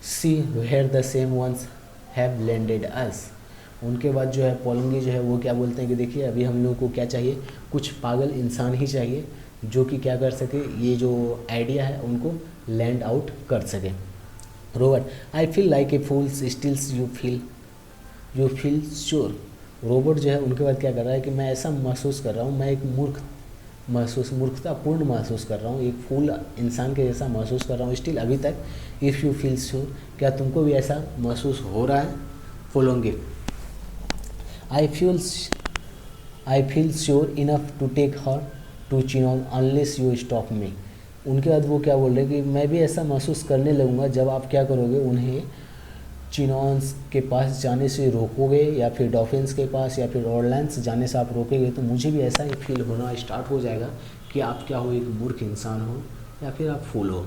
[SPEAKER 1] she were the same ones have landed us. उनके बाद जो है पोलंगी जो है वो क्या बोलते हैं कि देखिए अभी हम लोग को क्या चाहिए, कुछ पागल इंसान ही चाहिए जो कि क्या कर सके, ये जो आइडिया है उनको लैंड आउट कर सके। Robert, I feel like a fools stills you feel sure. Robert जो है उनके बाद क्या कर रहा है कि मैं ऐसा महसूस कर रहा हूँ, मैं एक मूर्खतापूर्ण महसूस कर रहा हूँ, एक फूल इंसान के जैसा महसूस कर रहा हूँ स्टिल अभी तक। इफ़ यू फील श्योर, क्या तुमको भी ऐसा महसूस हो रहा है। Poulengy, I feel sure enough to take her to Chinon unless you stop me. उनके बाद वो क्या बोल रहे हैं कि मैं भी ऐसा महसूस करने लगूंगा जब आप क्या करोगे, उन्हें चिनॉन्स के पास जाने से रोकोगे या फिर डॉल्फिन्स के पास या फिर ऑरलैंड्स जाने से आप रोकेंगे, तो मुझे भी ऐसा ही फील होना स्टार्ट हो जाएगा कि आप क्या हो, एक मूर्ख इंसान हो या फिर आप फूल हो।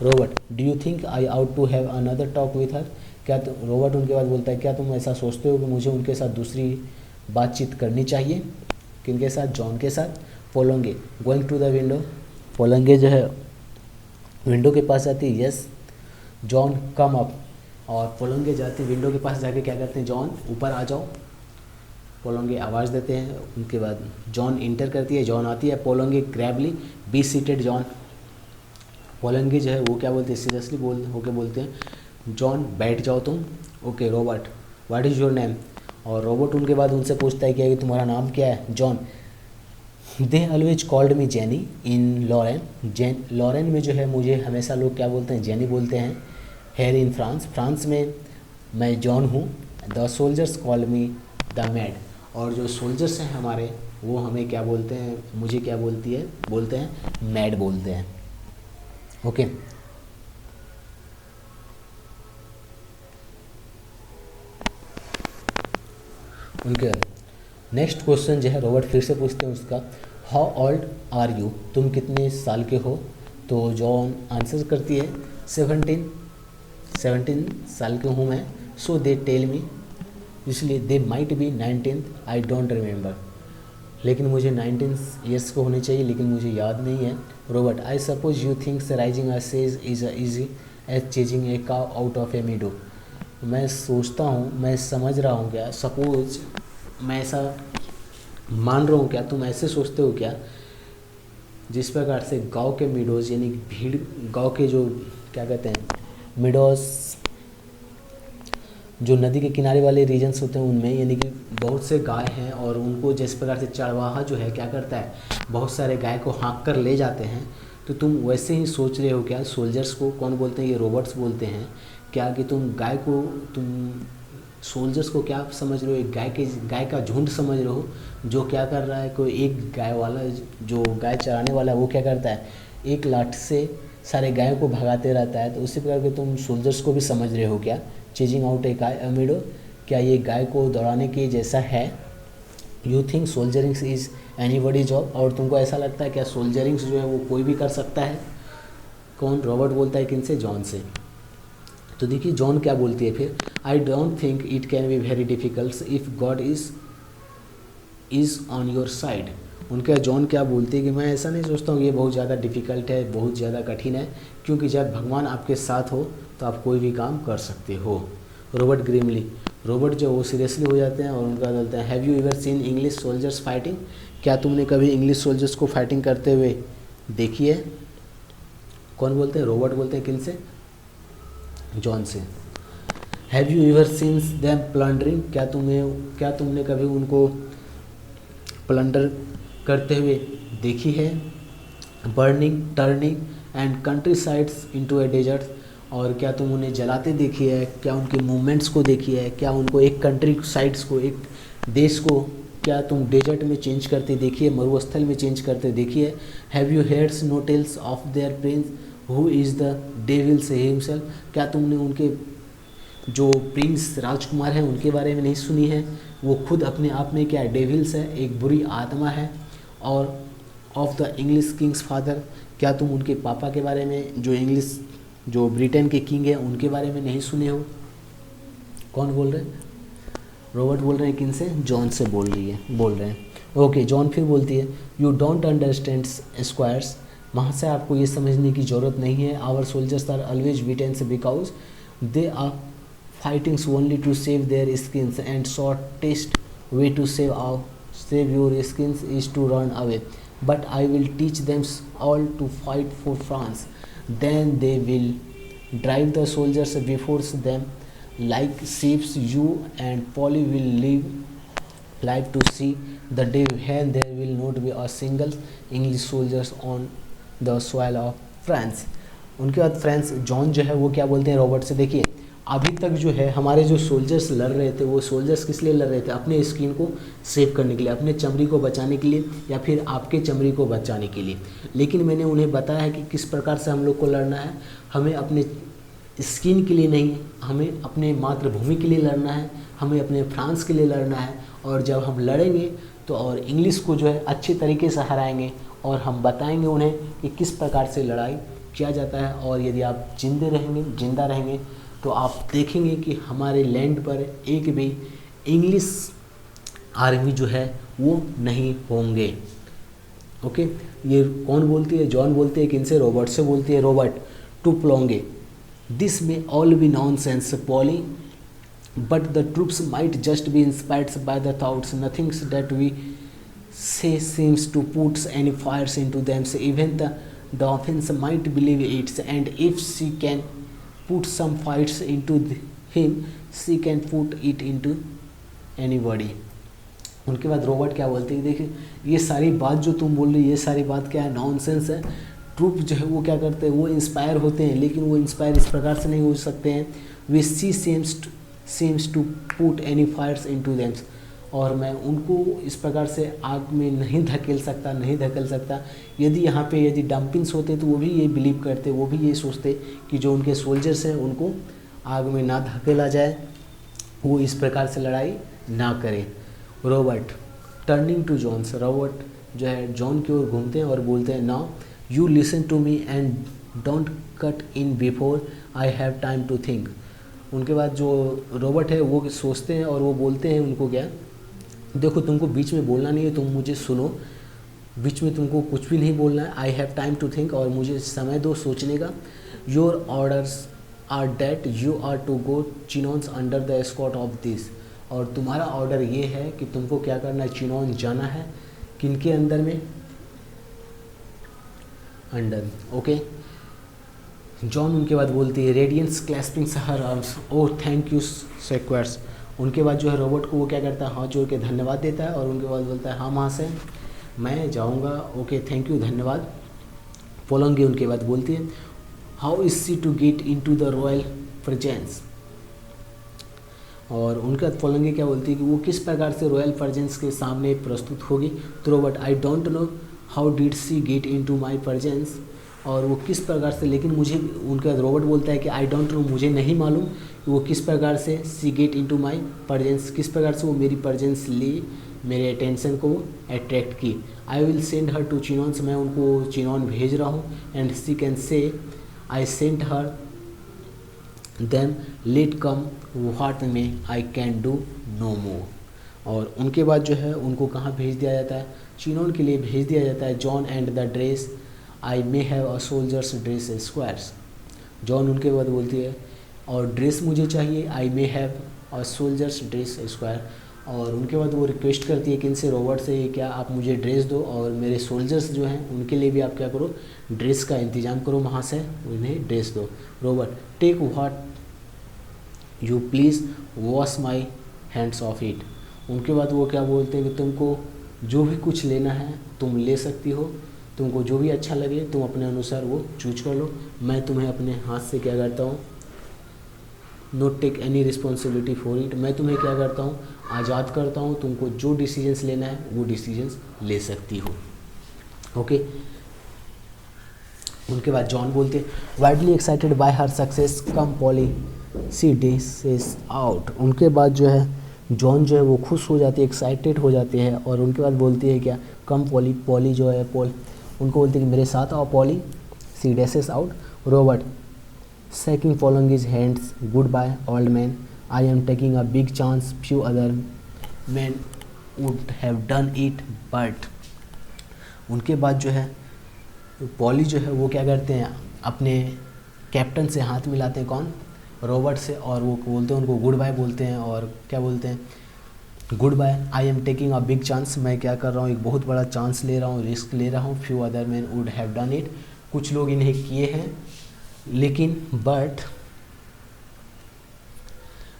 [SPEAKER 1] Robert, do you think I ought to have another talk with her. क्या रॉबर्ट उनके बाद बोलता है, क्या तुम ऐसा सोचते हो कि मुझे उनके साथ दूसरी बातचीत करनी चाहिए। किनके साथ, जॉन के साथ। पोलोंगे, गोइंग टू द विंडो, पोलोंगे जो है विंडो के पास जाती है, यस जॉन कम अप, और पोलोंगे जाते विंडो के पास जाके क्या करते हैं, जॉन ऊपर आ जाओ। पोलोंगे आवाज़ देते हैं, उनके बाद जॉन इंटर करती है, जॉन आती है। पोलोंगे ग्रैबली बी सीटेड जॉन। पोलोंगे जो है वो क्या बोलते हैं, सीरियसली बोलते हैं, जॉन बैठ जाओ तुम। Okay Robert, what is your name. और रॉबर्ट उनके बाद उनसे पूछता है कि तुम्हारा नाम क्या है। Joan, they always called me Jenny in Lorraine. Lorraine में जो है मुझे हमेशा लोग क्या बोलते हैं, जेनी बोलते हैं। हेयर इन फ्रांस में मैं जॉन हूँ। The soldiers call me the mad, और जो सोल्जर्स हैं हमारे वो हमें क्या बोलते हैं, मुझे क्या बोलते हैं मैड बोलते हैं। ओके उनके नेक्स्ट क्वेश्चन जो है रॉबर्ट फिर से पूछते हैं उसका, हाउ ओल्ड आर यू, तुम कितने साल के हो। तो जॉन आंसर करती है 17 साल के हूँ मैं। सो दे टेल मी, इसलिए they might be 19, I don't remember, लेकिन मुझे 19 ईयर्स के होने चाहिए, लेकिन मुझे याद नहीं है। Robert, I suppose you thinks raising a siege is easy as chasing a cow out of a meadow. मैं सोचता हूँ, मैं समझ रहा हूँ क्या, सपोज मैं ऐसा मान रहा हूँ क्या, तुम ऐसे सोचते हो क्या, जिस प्रकार से गांव के मीडोज़ यानी भीड़, गांव के जो क्या कहते हैं मीडोज़, जो नदी के किनारे वाले रीजन्स होते हैं उनमें, यानी कि बहुत से गाय हैं और उनको जिस प्रकार से चरवाहा जो है क्या करता है, बहुत सारे गाय को हाँक कर ले जाते हैं। तो तुम वैसे ही सोच रहे हो क्या, सोल्जर्स को कौन बोलते हैं, ये रोबोट्स बोलते हैं क्या, कि तुम गाय को, तुम सोल्जर्स को क्या समझ रहे हो, एक गाय का झुंड समझ रहे हो, जो क्या कर रहा है, कोई एक गाय वाला जो गाय चराने वाला है वो क्या करता है, एक लाठी से सारे गायों को भगाते रहता है। तो उसी प्रकार के तुम सोल्जर्स को भी समझ रहे हो क्या, चेजिंग आउट ए गाय अमीडो, क्या ये गाय को दौड़ाने के जैसा है। You think soldierings is anybody job, और तुमको ऐसा लगता है क्या सोल्जरिंग्स जो है वो कोई भी कर सकता है। कौन, रॉबर्ट बोलता है किनसे, जॉन से। तो देखिए जॉन क्या बोलती है फिर, I don't think it can be very difficult if God is on your side. उनका जॉन क्या बोलती है कि मैं ऐसा नहीं सोचता हूँ ये बहुत ज़्यादा डिफ़िकल्ट है, बहुत ज़्यादा कठिन है, क्योंकि जब भगवान आपके साथ हो तो आप कोई भी काम कर सकते हो। रॉबर्ट ग्रिमली, रॉबर्ट जो वो सीरियसली हो जाते हैं और उनका बोलते हैं, have you ever scene English soldiers fighting, क्या तुमने कभी इंग्लिश सोल्जर्स को फाइटिंग करते हुए देखी है। कौन बोलते हैं, रॉबर्ट बोलते हैं किनसे, जॉन से। Have you ever seen them plundering, क्या तुमने कभी उनको प्लंडर करते हुए देखी है। Burning, turning and countrysides into a desert, और क्या तुम उन्हें जलाते देखी है, क्या उनके मूवमेंट्स को देखी है, क्या उनको एक कंट्री साइड्स को, एक देश को क्या तुम डेजर्ट में चेंज करते देखिए, मरुस्थल में चेंज करते देखिए। Have you hears no tales of their prince who is the devils himself, क्या तुमने उनके जो प्रिंस राजकुमार हैं उनके बारे में नहीं सुनी है, वो खुद अपने आप में क्या डेविल्स है, एक बुरी आत्मा है। और of the English Kings father, क्या तुम उनके पापा के बारे में, जो ब्रिटेन के किंग हैं उनके बारे में नहीं सुने हो। कौन बोल रहे हैं, रॉबर्ट बोल रहे हैं किनसे, जॉन से बोल रहे हैं। ओके, जॉन फिर बोलती है, यू डोंट अंडरस्टैंड स्क्वायर्स, वहाँ से आपको ये समझने की ज़रूरत नहीं है। Our soldiers are always beaten because they are fighting only to save their skins and shortest way to save your skins is to run away, but I will teach them all to fight for France, then they will drive the soldiers before them like sheep. You and Polly will live to see the day when there will not be a single English soldiers on the soil of France. उनके बाद France, John जो है वो क्या बोलते हैं Robert से, देखिए अभी तक जो है हमारे जो सोल्जर्स लड़ रहे थे, वो सोल्जर्स किस लिए लड़ रहे थे, अपने स्किन को सेव करने के लिए, अपने चमड़ी को बचाने के लिए, या फिर आपके चमड़ी को बचाने के लिए। लेकिन मैंने उन्हें बताया है कि किस प्रकार से हम लोग को लड़ना है, हमें अपने स्किन के लिए नहीं, हमें अपने मातृभूमि के लिए लड़ना है, हमें अपने फ्रांस के लिए लड़ना है। और जब हम लड़ेंगे तो और इंग्लिश को जो है अच्छे तरीके से हराएंगे, और हम बताएंगे उन्हें कि किस प्रकार से लड़ाई किया जाता है। और यदि आप जिंदा रहेंगे तो आप देखेंगे कि हमारे लैंड पर एक भी इंग्लिश आर्मी जो है वो नहीं होंगे। ओके, ये कौन बोलती है, जॉन बोलती है किनसे, रॉबर्ट से बोलती है। Robert, to Poulengy, this may all be nonsense, Polly, but the troops might just be inspired by the thoughts. Nothing that we say seems to put any fires into them. So even the dolphins might believe it, and if she can put some fires into him, she can put it into anybody. उनके बाद Robert क्या बोलते हैं, देखिए ये सारी बात जो तुम बोल रही है, ये सारी बात क्या है, नॉनसेंस है। ट्रूप जो है वो क्या करते हैं, वो इंस्पायर होते हैं, लेकिन वो इंस्पायर इस प्रकार से नहीं हो सकते हैं। We see seems to put any fires into them, और मैं उनको इस प्रकार से आग में नहीं धकेल सकता। यदि डंपिंग्स होते तो वो भी ये बिलीव करते, वो भी ये सोचते कि जो उनके सोल्जर्स हैं उनको आग में ना धकेला जाए, वो इस प्रकार से लड़ाई ना करें। Robert, turning to Joans, Robert
[SPEAKER 2] जो है जॉन की ओर घूमते हैं और बोलते हैं, now you listen to me and don't cut in before I have time to think. उनके बाद जो रॉबर्ट है वो सोचते हैं और वो बोलते हैं उनको, क्या, देखो तुमको बीच में बोलना नहीं है, तुम मुझे सुनो, बीच में तुमको कुछ भी नहीं बोलना है। I have time to think, और मुझे समय दो सोचने का। Your orders are that you are to go Chinons under the escort of this. और तुम्हारा ऑर्डर ये है कि तुमको क्या करना है, चिनॉन जाना है। किनके अंदर में? अंडर। ओके। जॉन उनके बाद बोलती है, radiance clasping her arms, oh thank you squires. उनके बाद जो है रॉबर्ट को वो क्या करता है, हाथ जोड़ के धन्यवाद देता है और उनके बाद बोलता है, हाँ महाशय मैं जाऊंगा, ओके थैंक यू, धन्यवाद। पोलंगी उनके बाद बोलती है, how is she to get into the royal presence. और उनके बाद पोलंगी क्या बोलती है कि वो किस प्रकार से रॉयल प्रेजेंस के सामने प्रस्तुत होगी। तो Robert, I don't know how did she get into my presence. और वो किस प्रकार से, लेकिन मुझे, उनका रॉबर्ट बोलता है कि आई डोंट नो, मुझे नहीं मालूम कि वो किस प्रकार से सी गेट इनटू माय प्रेजेंस, किस प्रकार से वो मेरी प्रेजेंस ली, मेरे अटेंशन को अट्रैक्ट की। I will send her to Chinons, मैं उनको चिनॉन भेज रहा हूँ। And she can say I send her then let come what may I can do no more. और उनके बाद जो है उनको कहाँ भेज दिया जाता है, चिनॉन के लिए भेज दिया जाता है। John and the dress I may have a soldiers dress squires. John उनके बाद बोलती है, और ड्रेस मुझे चाहिए, I may have a soldiers dress squire. और उनके बाद वो रिक्वेस्ट करती है कि इनसे, रॉबर्ट से, क्या आप मुझे ड्रेस दो और मेरे सोल्जर्स जो हैं उनके लिए भी आप क्या करो, ड्रेस का इंतजाम करो, वहाँ से उन्हें ड्रेस दो। Robert, take what you please, wash my hands off it. उनके बाद वो क्या बोलते हैं कि तुमको जो भी कुछ लेना है तुम ले सकती हो, तुमको जो भी अच्छा लगे तुम अपने अनुसार वो चूज कर लो, मैं तुम्हें अपने हाथ से क्या करता हूँ, not take any responsibility for it, मैं तुम्हें क्या करता हूँ, आज़ाद करता हूँ, तुमको जो डिसीजंस लेना है वो डिसीजंस ले सकती हो। ओके। उनके बाद जॉन बोलते, widely excited by her success come Polly she dashes out. उनके बाद जो है जॉन जो है वो खुश हो जाती है, एक्साइटेड हो जाते हैं और उनके बाद बोलती है क्या, कम पॉली, पॉली जो है पॉल उनको बोलती है कि मेरे साथ आओ Polly, she dashes out. Robert, shaking Polongi's hands, goodbye old man, I am taking a big chance, few other men would have done it, but उनके बाद जो है पॉली जो है वो क्या करते हैं, अपने कैप्टन से हाथ मिलाते हैं, कौन, रॉबर्ट से, और वो बोलते हैं, उनको गुड बाय बोलते हैं और क्या बोलते हैं, goodbye, I am taking a big chance, मैं क्या कर रहा हूँ, एक बहुत बड़ा चांस ले रहा हूँ, रिस्क ले रहा हूँ, few other man would have done it, कुछ लोग इन्हें किए हैं लेकिन, but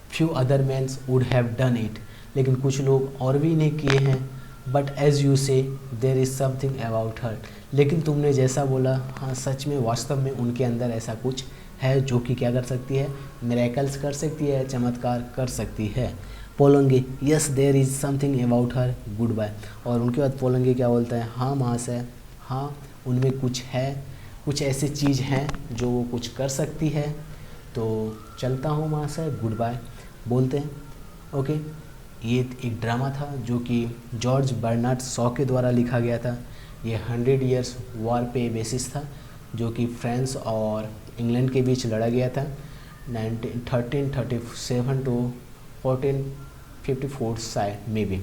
[SPEAKER 2] few other mans would have done it, लेकिन कुछ लोग और भी इन्हें किए हैं, बट एज यू से देर इज़ समथिंग अबाउट हर, लेकिन तुमने जैसा बोला, हाँ सच में वास्तव में उनके अंदर ऐसा कुछ है जो कि क्या कर सकती है, मिरेकल्स कर सकती है, चमत्कार कर सकती है। Poulengy, yes there is something about her, goodbye. और उनके बाद पोलंगी क्या बोलता है, हाँ महाशय, हाँ उनमें कुछ है, कुछ ऐसी चीज़ हैं जो वो कुछ कर सकती है, तो चलता हूँ महाशय, गुड बाय बोलते हैं। ओके। ये एक ड्रामा था जो कि जॉर्ज बर्नार्ड शॉ के द्वारा लिखा गया था। ये 100 ईयर्स वॉर पे बेसिस था जो कि फ्रांस और इंग्लैंड के बीच लड़ा गया था 1337 टू 1454 शायद मे बी,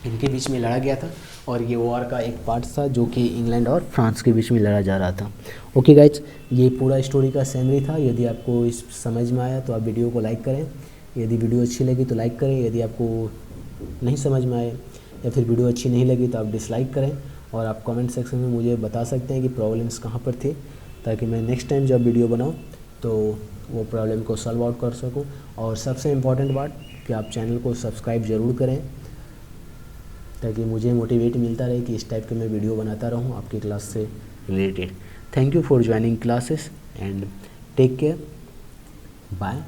[SPEAKER 2] इनके बीच में लड़ा गया था और ये वॉर का एक पार्ट था जो कि इंग्लैंड और फ्रांस के बीच में लड़ा जा रहा था। ओके गाइज, ये पूरा स्टोरी का समरी था। यदि आपको इस समझ में आया तो आप वीडियो को लाइक करें, यदि वीडियो अच्छी लगी तो लाइक करें, यदि आपको नहीं समझ में आए या फिर वीडियो अच्छी नहीं लगी तो आप डिसलाइक करें, और आप कमेंट सेक्शन में मुझे बता सकते हैं कि प्रॉब्लम्स कहाँ पर थे, ताकि मैं नेक्स्ट टाइम जब वीडियो बनाऊँ तो वो प्रॉब्लम को सॉल्व आउट कर सकूँ। और सबसे इम्पॉर्टेंट बात कि आप चैनल को सब्सक्राइब ज़रूर करें, ताकि मुझे मोटिवेट मिलता रहे कि इस टाइप के मैं वीडियो बनाता रहूं आपकी क्लास से related. Thank you for joining classes and take care, bye.